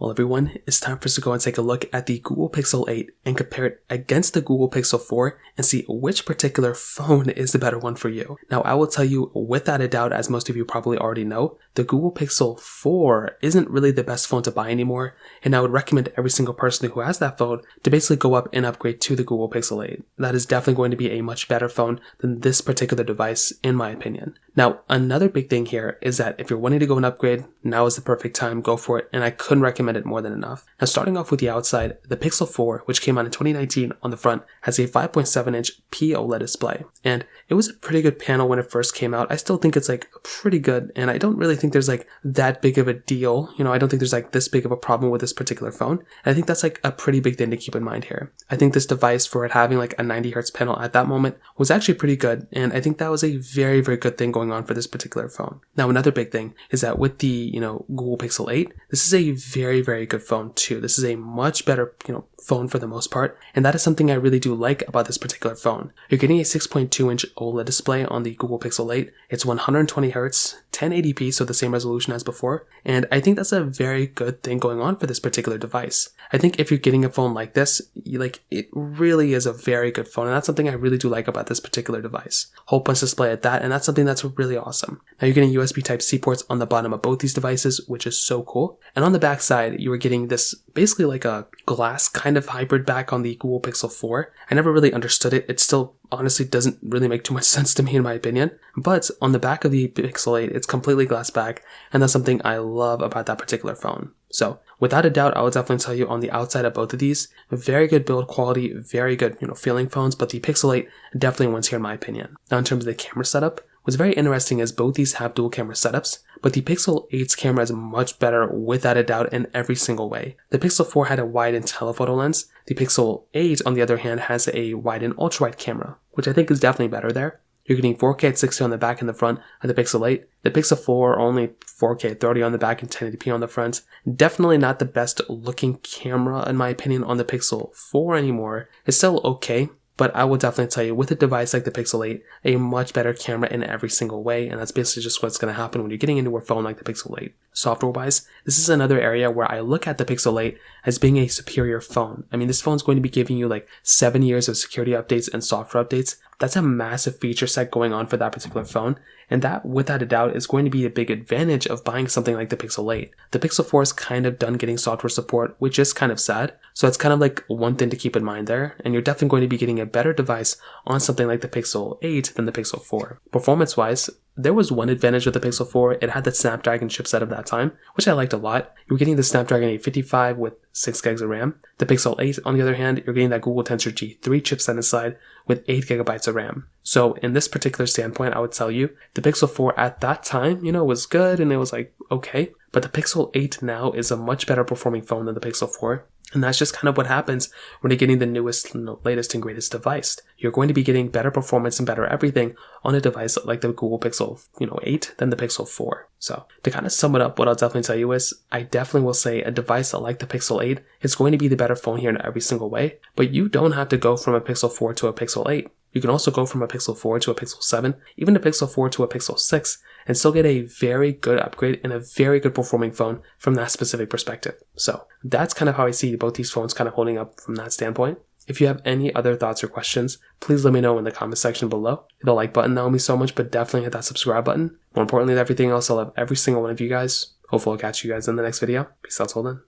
Well everyone, it's time for us to go and take a look at the Google Pixel 8 and compare it against the Google Pixel 4 and see which particular phone is the better one for you. Now I will tell you without a doubt, as most of you probably already know, the Google Pixel 4 isn't really the best phone to buy anymore, and I would recommend every single person who has that phone to basically go up and upgrade to the Google Pixel 8. That is definitely going to be a much better phone than this particular device in my opinion. Now another big thing here is that if you're wanting to go and upgrade, now is the perfect time, go for it, and I couldn't recommend it more than enough. Now starting off with the outside, the Pixel 4, which came out in 2019 on the front, has a 5.7-inch OLED display, and it was a pretty good panel when it first came out. I still think it's like pretty good, and I don't really think there's like that big of a deal. I don't think there's like this big of a problem with this particular phone. And I think that's like a pretty big thing to keep in mind here. I think this device, for it having like a 90 Hz panel at that moment, was actually pretty good, and I think that was a very, very good thing going on for this particular phone. Now another big thing is that with the Google Pixel 8, this is a very, very good phone too. This is a much better phone for the most part, and that is something I really do like about this particular phone. You're getting a 6.2-inch OLED display on the Google Pixel 8. It's 120 Hz, 1080p, so the same resolution as before, and I think that's a very good thing going on for this particular device. I think if you're getting a phone like this, it really is a very good phone, and that's something I really do like about this particular device. Whole punch display at that, and that's something that's really awesome. Now you're getting USB Type-C ports on the bottom of both these devices, which is so cool, and on the back side, you are getting this basically like a glass kind of hybrid back on the Google Pixel 4. I never really understood it. It still honestly doesn't really make too much sense to me in my opinion. But on the back of the Pixel 8, it's completely glass back, and that's something I love about that particular phone. So without a doubt, I would definitely tell you on the outside of both of these, very good build quality, very good, feeling phones, but the Pixel 8 definitely wins here in my opinion. Now in terms of the camera setup, what's very interesting is both these have dual camera setups, but the Pixel 8's camera is much better without a doubt in every single way. The Pixel 4 had a wide and telephoto lens. The Pixel 8, on the other hand, has a wide and ultra-wide camera, which I think is definitely better there. You're getting 4K at 60 on the back and the front of the Pixel 8. The Pixel 4 only 4K at 30 on the back and 1080p on the front. Definitely not the best looking camera in my opinion on the Pixel 4 anymore. It's still okay, but I will definitely tell you, with a device like the Pixel 8, a much better camera in every single way, and that's basically just what's going to happen when you're getting into a phone like the Pixel 8. Software-wise, this is another area where I look at the Pixel 8 as being a superior phone. I mean, this phone's going to be giving you like 7 years of security updates and software updates. That's a massive feature set going on for that particular phone, and that, without a doubt, is going to be a big advantage of buying something like the Pixel 8. The Pixel 4 is kind of done getting software support, which is kind of sad, so it's kind of like one thing to keep in mind there, and you're definitely going to be getting a better device on something like the Pixel 8 than the Pixel 4. Performance-wise, there was one advantage with the Pixel 4. It had the Snapdragon chipset of that time, which I liked a lot. You were getting the Snapdragon 855 with 6 gigs of RAM. The Pixel 8, on the other hand, you're getting that Google Tensor G3 chipset inside with 8 gigabytes of RAM. So in this particular standpoint, I would tell you, the Pixel 4 at that time, was good and it was like, okay. But the Pixel 8 now is a much better performing phone than the Pixel 4. And that's just kind of what happens when you're getting the newest, latest and greatest device. You're going to be getting better performance and better everything on a device like the Google Pixel, 8 than the Pixel 4. So to kind of sum it up, what I'll definitely tell you is, I definitely will say a device like the Pixel 8 is going to be the better phone here in every single way. But you don't have to go from a Pixel 4 to a Pixel 8. You can also go from a Pixel 4 to a Pixel 7, even a Pixel 4 to a Pixel 6, and still get a very good upgrade and a very good performing phone from that specific perspective. So that's kind of how I see both these phones kind of holding up from that standpoint. If you have any other thoughts or questions, please let me know in the comment section below. Hit the like button, that would mean so much, but definitely hit that subscribe button. More importantly than everything else, I love every single one of you guys. Hopefully I'll catch you guys in the next video. Peace out till then.